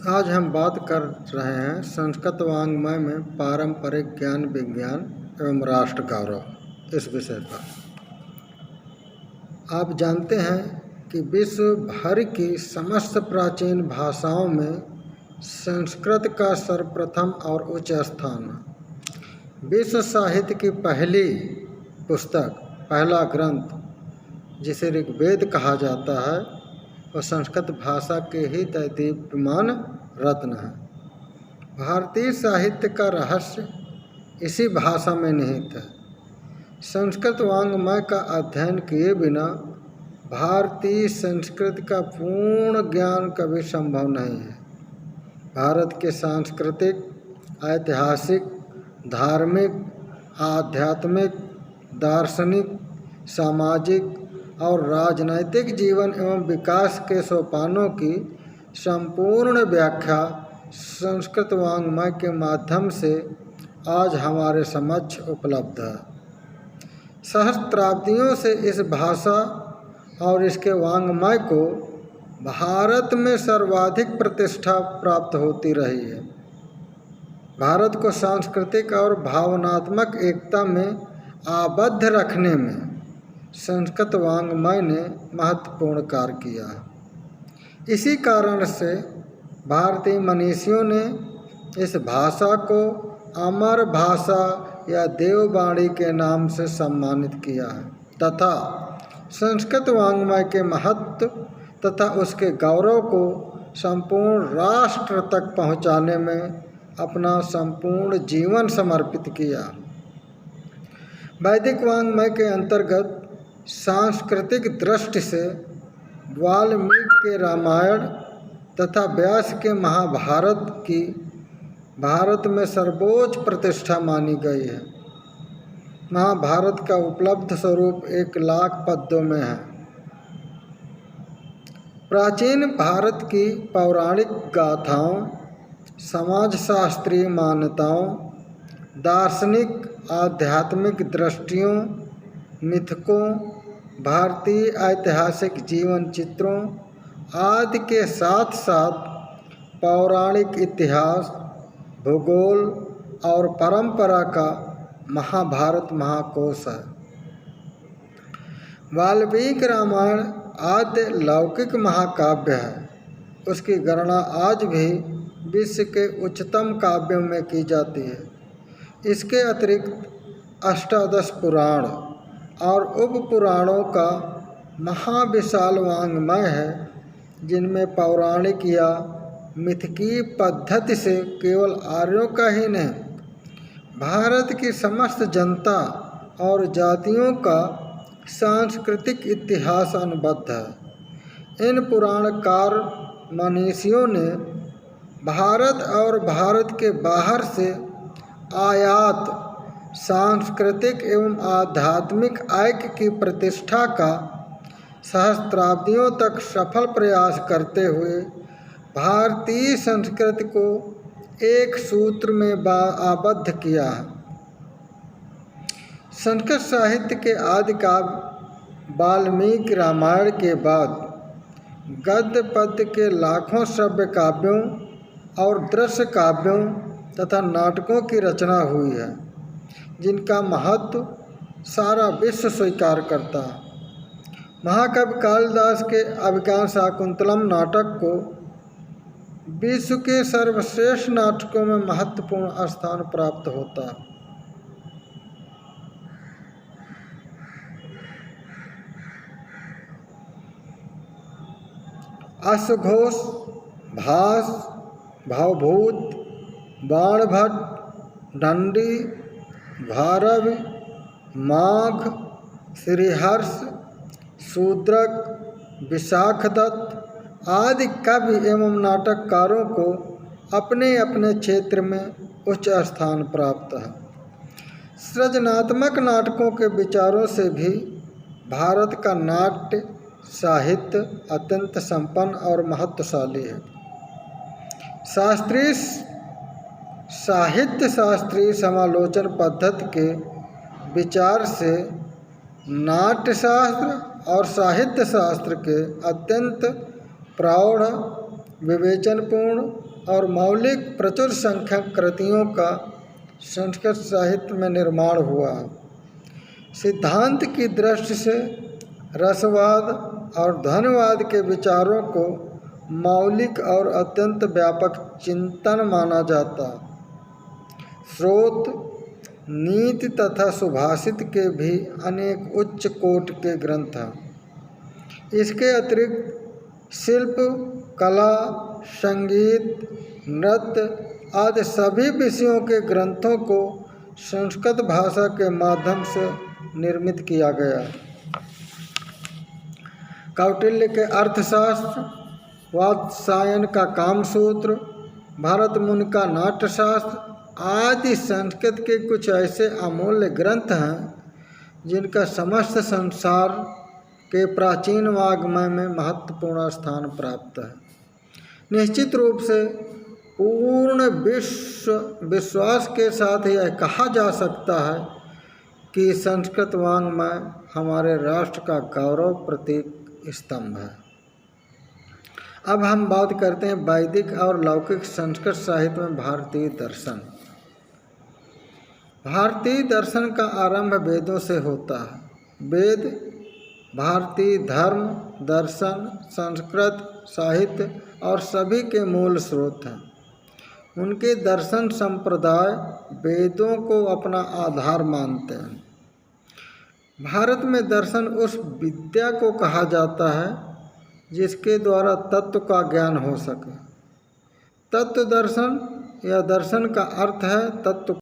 आज हम बात कर रहे हैं संस्कृत वाङ्मय में पारंपरिक ज्ञान विज्ञान एवं राष्ट्र गौरव इस विषय पर। आप जानते हैं कि विश्व भर की समस्त प्राचीन भाषाओं में संस्कृत का सर्वप्रथम और उच्च स्थान है। विश्व साहित्य की पहली पुस्तक, पहला ग्रंथ जिसे ऋग्वेद कहा जाता है, वह संस्कृत भाषा के ही दैदीप्यमान रत्न है। भारतीय साहित्य का रहस्य इसी भाषा में निहित है। संस्कृत वाङ्मय का अध्ययन किए बिना भारतीय संस्कृति का पूर्ण ज्ञान कभी संभव नहीं है। भारत के सांस्कृतिक, ऐतिहासिक, धार्मिक, आध्यात्मिक, दार्शनिक, सामाजिक और राजनैतिक जीवन एवं विकास के सोपानों की संपूर्ण व्याख्या संस्कृत वाङ्मय के माध्यम से आज हमारे समक्ष उपलब्ध है। सहस्त्राब्दियों से इस भाषा और इसके वाङ्मय को भारत में सर्वाधिक प्रतिष्ठा प्राप्त होती रही है। भारत को सांस्कृतिक और भावनात्मक एकता में आबद्ध रखने में संस्कृत वाङ्मय ने महत्वपूर्ण कार्य किया है। इसी कारण से भारतीय मनीषियों ने इस भाषा को अमर भाषा या देववाणी के नाम से सम्मानित किया है तथा संस्कृत वाङ्मय के महत्व तथा उसके गौरव को संपूर्ण राष्ट्र तक पहुँचाने में अपना संपूर्ण जीवन समर्पित किया। वैदिक वाङ्मय के अंतर्गत सांस्कृतिक दृष्टि से वाल्मीकि के रामायण तथा व्यास के महाभारत की भारत में सर्वोच्च प्रतिष्ठा मानी गई है। महाभारत का उपलब्ध स्वरूप 1,00,000 पद्यों में है। प्राचीन भारत की पौराणिक गाथाओं, समाजशास्त्रीय मान्यताओं, दार्शनिक आध्यात्मिक दृष्टियों, मिथकों, भारतीय ऐतिहासिक जीवन चित्रों आदि के साथ साथ पौराणिक इतिहास, भूगोल और परंपरा का महाभारत महाकोश है। वाल्मीकि रामायण आद्य लौकिक महाकाव्य है। उसकी गणना आज भी विश्व के उच्चतम काव्यों में की जाती है। इसके अतिरिक्त अष्टादश पुराण और उप पुराणों का महाविशाल वाङ्मय है, जिनमें पौराणिक या मिथकीय पद्धति से केवल आर्यों का ही नहीं, भारत की समस्त जनता और जातियों का सांस्कृतिक इतिहास अनुबद्ध है। इन पुराणकार मनीषियों ने भारत और भारत के बाहर से आयात सांस्कृतिक एवं आध्यात्मिक ऐक्य की प्रतिष्ठा का सहस्त्राब्दियों तक सफल प्रयास करते हुए भारतीय संस्कृति को एक सूत्र में आबद्ध किया है। संस्कृत साहित्य के आदि काव्य वाल्मीकि रामायण के बाद गद्य पद्य के लाखों श्रव्य काव्यों और दृश्य काव्यों तथा नाटकों की रचना हुई है, जिनका महत्व सारा विश्व स्वीकार करता है। महाकवि कालिदास के अभिज्ञान शाकुंतलम नाटक को विश्व के सर्वश्रेष्ठ नाटकों में महत्वपूर्ण स्थान प्राप्त होता है। अश्वघोष, भास, भावभूत, बाणभट्ट, दंडी, भारवी, माघ, श्रीहर्ष, शूद्रक, विशाखदत्त आदि कवि एवं नाटककारों को अपने अपने क्षेत्र में उच्च स्थान प्राप्त है। सृजनात्मक नाटकों के विचारों से भी भारत का नाट्य साहित्य अत्यंत संपन्न और महत्वशाली है। साहित्य शास्त्रीय समालोचन पद्धति के विचार से नाट्यशास्त्र और साहित्य शास्त्र के अत्यंत प्रौढ़, विवेचनपूर्ण और मौलिक प्रचुर संख्यक कृतियों का संस्कृत साहित्य में निर्माण हुआ। सिद्धांत की दृष्टि से रसवाद और धनवाद के विचारों को मौलिक और अत्यंत व्यापक चिंतन माना जाता। स्रोत, नीति तथा सुभाषित के भी अनेक उच्च कोटि के ग्रंथ हैं। इसके अतिरिक्त शिल्प, कला, संगीत, नृत्य आदि सभी विषयों के ग्रंथों को संस्कृत भाषा के माध्यम से निर्मित किया गया। कौटिल्य के अर्थशास्त्र, वात्सायन का कामसूत्र, भरत मुनि का नाट्यशास्त्र आदि संस्कृत के कुछ ऐसे अमूल्य ग्रंथ हैं जिनका समस्त संसार के प्राचीन वाङ्मय में महत्वपूर्ण स्थान प्राप्त है। निश्चित रूप से पूर्ण विश्वास के साथ यह कहा जा सकता है कि संस्कृत वाङ्मय हमारे राष्ट्र का गौरव प्रतीक स्तंभ है। अब हम बात करते हैं वैदिक और लौकिक संस्कृत साहित्य में भारतीय दर्शन। भारतीय दर्शन का आरंभ वेदों से होता है। वेद भारतीय धर्म, दर्शन, संस्कृत साहित्य और सभी के मूल स्रोत हैं। उनके दर्शन संप्रदाय वेदों को अपना आधार मानते हैं। भारत में दर्शन उस विद्या को कहा जाता है जिसके द्वारा तत्व का ज्ञान हो सके। तत्व दर्शन या दर्शन का अर्थ है तत्व